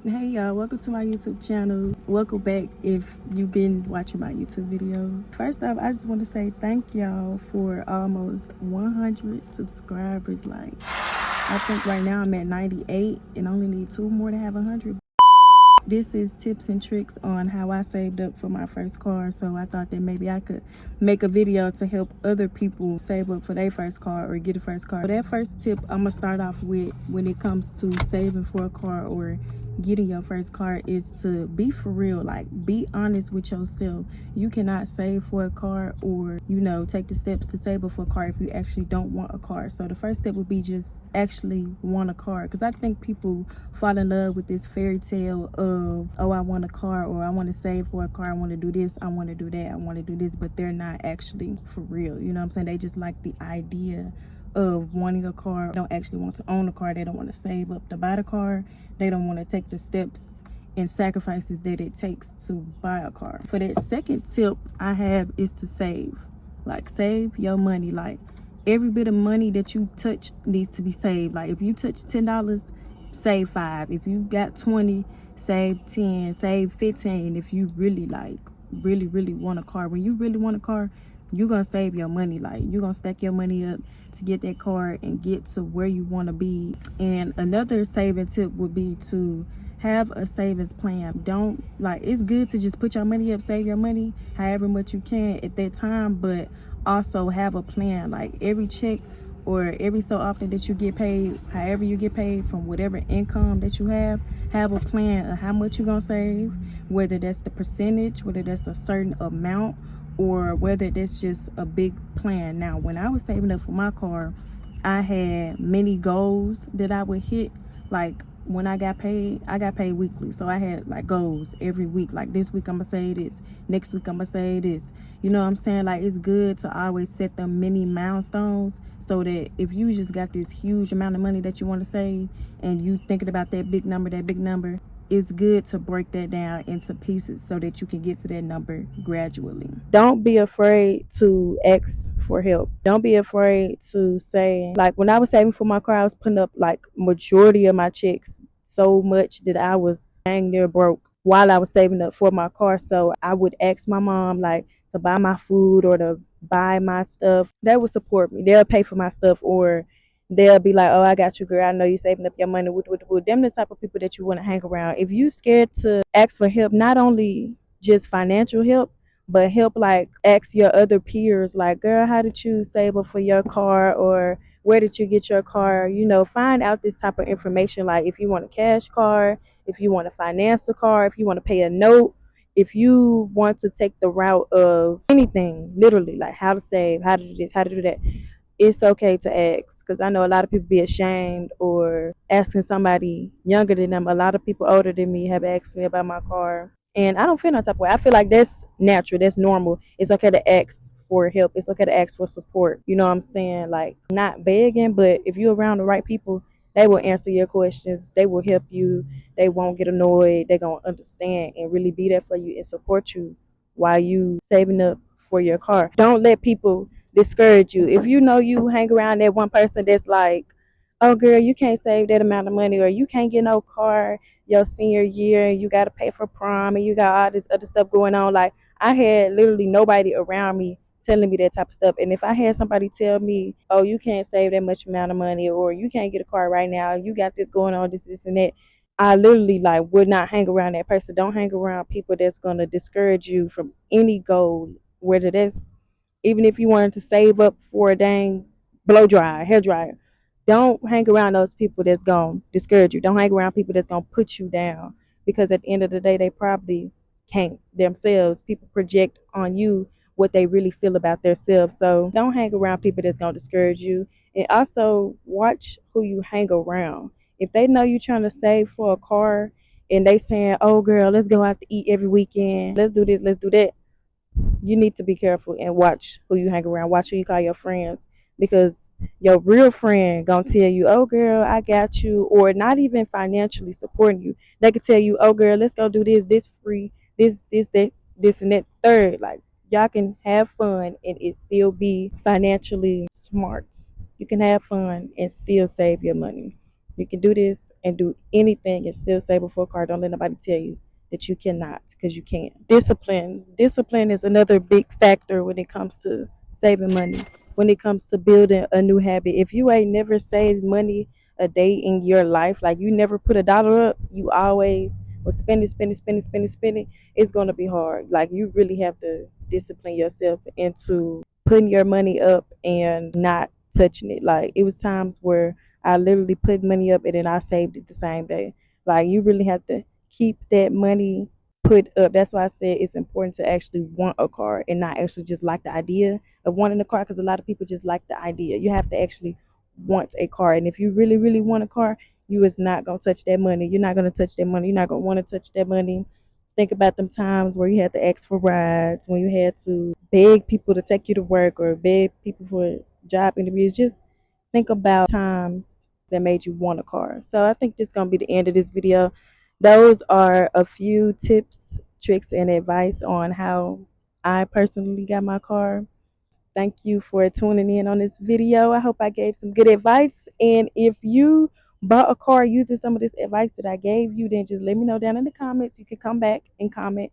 Hey y'all, welcome to my YouTube channel. Welcome back if you've been watching my YouTube videos. First off, I just want to say thank y'all for almost 100 subscribers. Like, I think right now I'm at 98 and only need 2 more to have 100. This is tips and tricks on how I saved up for my first car, so I thought that maybe I could make a video to help other people save up for their first car or get a first car. So that first tip I'm gonna start off with when it comes to saving for a car or getting your first car is to be for real. Like, be honest with yourself. You cannot save for a car or, you know, take the steps to save up for a car if you actually don't want a car. So the first step would be just actually want a car, because I think people fall in love with this fairy tale of, oh, I want a car, or I want to save for a car, I want to do this, I want to do that, I want to do this, but they're not actually for real. You know what I'm saying? They just like the idea of wanting a car, they don't actually want to own a car, they don't want to save up to buy the car, they don't want to take the steps and sacrifices that it takes to buy a car. For that second tip I have is to save. Like, save your money. Like, every bit of money that you touch needs to be saved. Like, if you touch $10, save 5. If you got 20, save 10, save 15. If you really like really want a car, when you really want a car, you're gonna save your money. Like, you're gonna stack your money up to get that car and get to where you want to be. And another saving tip would be to have a savings plan. Don't, like, it's good to just put your money up, save your money however much you can at that time, but also have a plan. Like, every check or every so often that you get paid, however you get paid from whatever income that you have a plan of how much you're gonna save, whether that's the percentage, whether that's a certain amount, or whether that's just a big plan. Now, when I was saving up for my car, I had many goals that I would hit. Like, when I got paid weekly, so I had like goals every week. Like, this week I'm gonna say this, next week I'm gonna say this. You know what I'm saying? Like, it's good to always set them mini milestones, so that if you just got this huge amount of money that you want to save and you thinking about that big number, it's good to break that down into pieces so that you can get to that number gradually. Don't be afraid to ask for help. Don't be afraid to say, like, when I was saving for my car, I was putting up like majority of my checks, so much that I was dang near broke while I was saving up for my car. So I would ask my mom, like, to buy my food or to buy my stuff. They would support me. They'll pay for my stuff, or they'll be like, oh, I got you, girl. I know you saving up your money. With them, the type of people that you want to hang around. If you scared to ask for help, not only just financial help, but help, like, ask your other peers, like, girl, how did you save up for your car, or where did you get your car? You know, find out this type of information. Like, if you want a cash car, if you want to finance the car, if you want to pay a note, if you want to take the route of anything, literally, like how to save, how to do this, how to do that, it's okay to ask, because I know a lot of people be ashamed or asking somebody younger than them. A lot of people older than me have asked me about my car, and I don't feel no type of way. I feel like that's natural, that's normal. It's okay to ask for help. It's okay to ask for support. You know what I'm saying? Like, not begging, but if you're around the right people, they will answer your questions. They will help you. They won't get annoyed. They're gonna understand and really be there for you and support you while you saving up for your car. Don't let people discourage you. If you know you hang around that one person that's like, oh girl, you can't save that amount of money, or you can't get no car your senior year, and you got to pay for prom, and you got all this other stuff going on. Like, I had literally nobody around me telling me that type of stuff. And if I had somebody tell me, oh, you can't save that much amount of money, or you can't get a car right now, you got this going on, this and that, I literally, like, would not hang around that person. Don't hang around people that's gonna discourage you from any goal, whether that's, even if you wanted to save up for a dang blow dryer, hair dryer. Don't hang around those people that's gonna discourage you. Don't hang around people that's gonna put you down, because at the end of the day, they probably can't themselves. People project on you what they really feel about themselves. So don't hang around people that's gonna discourage you. And also watch who you hang around. If they know you trying to save for a car and they saying, oh girl, let's go out to eat every weekend, let's do this, let's do that, you need to be careful and watch who you hang around. Watch who you call your friends, because your real friend gonna tell you, oh girl, I got you, or not even financially supporting you. They could tell you, oh girl, let's go do this free, that, this and that third. Like, y'all can have fun and it still be financially smart. You can have fun and still save your money. You can do this and do anything and still save for a car. Don't let nobody tell you that you cannot, because you can. Discipline is another big factor when it comes to saving money, when it comes to building a new habit. If you ain't never saved money a day in your life, like you never put $1 up, you always was spending, it's gonna be hard. Like you really have to discipline yourself into putting your money up and not touching it. Like it was times where I literally put money up and then I saved it the same day. Like you really have to keep that money put up. That's why I said it's important to actually want a car and not actually just like the idea of wanting a car, because a lot of people just like the idea. You have to actually want a car. And if you really, really want a car, you is not gonna touch that money. You're not gonna touch that money. You're not gonna want to touch that money. Think about them times where you had to ask for rides, when you had to beg people to take you to work or beg people for job interviews. Just think about times that made you want a car. So I think this is gonna be the end of this video. Those are a few tips, tricks, and advice on how I personally got my car. Thank you for tuning in on this video. I hope I gave some good advice. And if you bought a car using some of this advice that I gave you, then just let me know down in the comments. You can come back and comment.